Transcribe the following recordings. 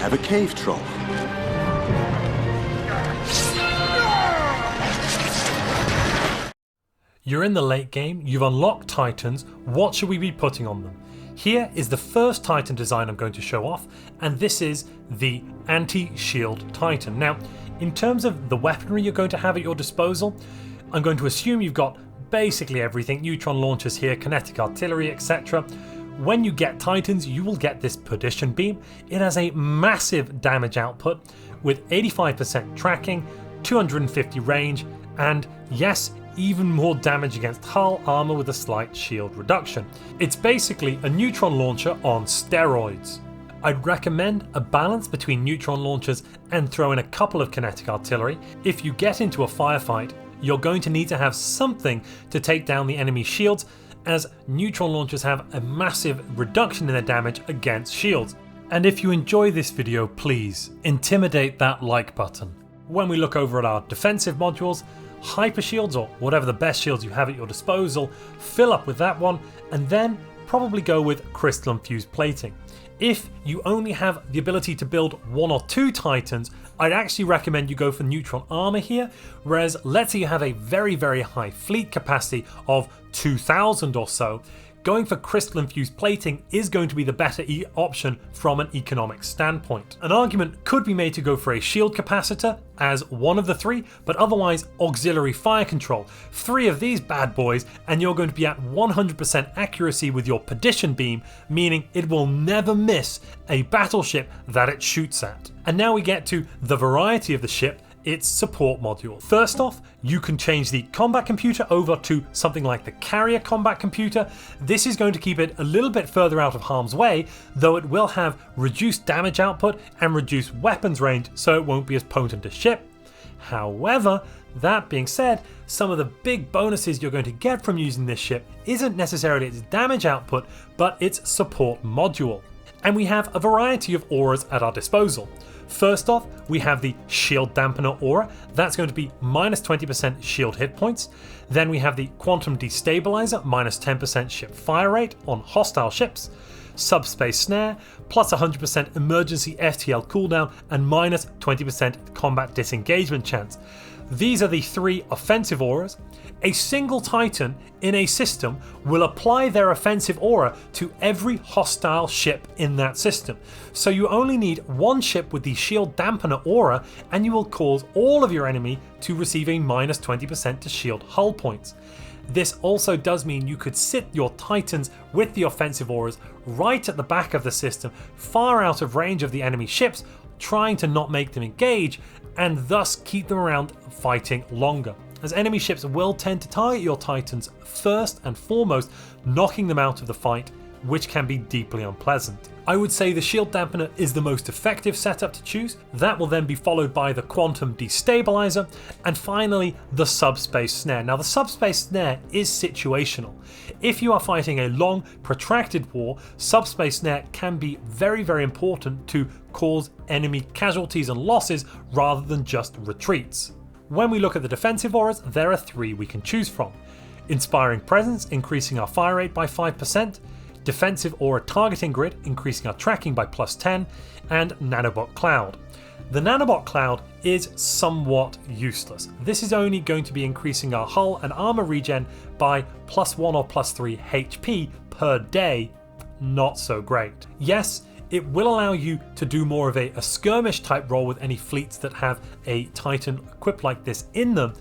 have a cave troll. You're in the late game, you've unlocked Titans, what should we be putting on them? Here is the first Titan design I'm going to show off, and this is the Anti-Shield Titan. Now, in terms of the weaponry you're going to have at your disposal, I'm going to assume you've got basically everything, neutron launchers here, kinetic artillery, etc. When you get Titans, you will get this Perdition Beam. It has a massive damage output with 85% tracking, 250 range, and yes, even more damage against hull armor with a slight shield reduction. It's basically a neutron launcher on steroids. I'd recommend a balance between neutron launchers and throw in a couple of kinetic artillery. If you get into a firefight, you're going to need to have something to take down the enemy shields, as neutron launchers have a massive reduction in their damage against shields. And if you enjoy this video, please intimidate that like button. When we look over at our defensive modules, hyper shields, or whatever the best shields you have at your disposal, fill up with that one, and then probably go with crystal infused plating. If you only have the ability to build 1 or 2 Titans, I'd actually recommend you go for neutron armor here, whereas let's say you have a very high fleet capacity of 2,000 or so, going for crystal infused plating is going to be the better option from an economic standpoint. An argument could be made to go for a shield capacitor as one of the 3, but otherwise auxiliary fire control. 3 of these bad boys and you're going to be at 100% accuracy with your Perdition Beam, meaning it will never miss a battleship that it shoots at. And now we get to the variety of the ship, its support module. First off, you can change the combat computer over to something like the carrier combat computer. This is going to keep it a little bit further out of harm's way, though it will have reduced damage output and reduced weapons range, so it won't be as potent a ship. However, that being said, some of the big bonuses you're going to get from using this ship isn't necessarily its damage output, but its support module. And we have a variety of auras at our disposal. First off, we have the Shield Dampener Aura, that's going to be minus 20% shield hit points. Then we have the Quantum Destabilizer, minus 10% ship fire rate on hostile ships. Subspace Snare, plus 100% emergency FTL cooldown and minus 20% combat disengagement chance. These are the 3 offensive auras. A single Titan in a system will apply their offensive aura to every hostile ship in that system. So you only need 1 ship with the Shield Dampener Aura and you will cause all of your enemy to receive a minus 20% to shield hull points. This also does mean you could sit your Titans with the offensive auras right at the back of the system, far out of range of the enemy ships, trying to not make them engage, and thus keep them around fighting longer, as enemy ships will tend to target your Titans first and foremost, knocking them out of the fight, which can be deeply unpleasant. I would say the Shield Dampener is the most effective setup to choose. That will then be followed by the Quantum Destabilizer, and finally the Subspace Snare. Now the Subspace Snare is situational. If you are fighting a long, protracted war, Subspace Snare can be very important to cause enemy casualties and losses rather than just retreats. When we look at the defensive auras, there are 3 we can choose from. Inspiring Presence, increasing our fire rate by 5%, Defensive Aura Targeting Grid, increasing our tracking by plus 10, and Nanobot Cloud. The Nanobot Cloud is somewhat useless. This is only going to be increasing our hull and armor regen by plus 1 or plus 3 HP per day. Not so great. Yes, it will allow you to do more of a skirmish type role with any fleets that have a Titan equipped like this in them,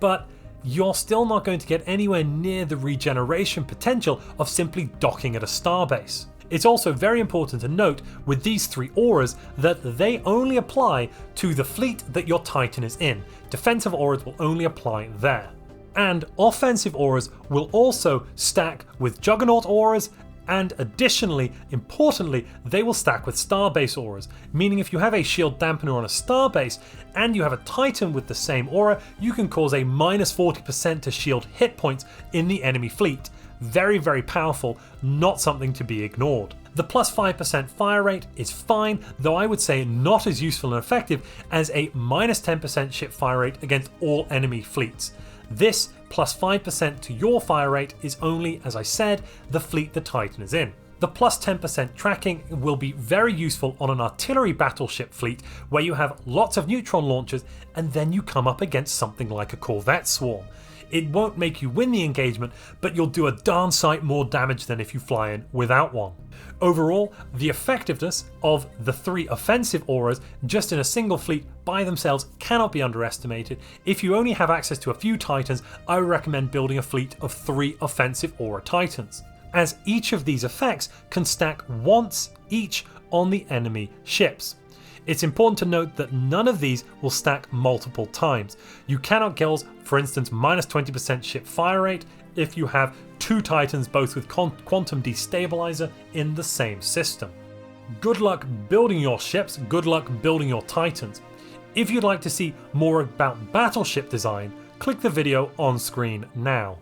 but you're still not going to get anywhere near the regeneration potential of simply docking at a starbase. It's also very important to note with these 3 auras that they only apply to the fleet that your Titan is in. Defensive auras will only apply there. And offensive auras will also stack with Juggernaut auras, and additionally, importantly, they will stack with Starbase auras, meaning if you have a Shield Dampener on a Starbase and you have a Titan with the same aura, you can cause a minus 40% to shield hit points in the enemy fleet. Very powerful, not something to be ignored. The plus 5% fire rate is fine, though I would say not as useful and effective as a minus 10% ship fire rate against all enemy fleets. This plus 5% to your fire rate is only, as I said, the fleet the Titan is in. The plus 10% tracking will be very useful on an artillery battleship fleet where you have lots of neutron launchers and then you come up against something like a corvette swarm. It won't make you win the engagement, but you'll do a darn sight more damage than if you fly in without one. Overall, the effectiveness of the 3 offensive auras just in a single fleet by themselves cannot be underestimated. If you only have access to a few Titans, I would recommend building a fleet of 3 offensive aura Titans, as each of these effects can stack once each on the enemy ships. It's important to note that none of these will stack multiple times. You cannot get, for instance, minus 20% ship fire rate if you have 2 Titans both with quantum destabilizer in the same system. Good luck building your ships, good luck building your Titans. If you'd like to see more about battleship design, click the video on screen now.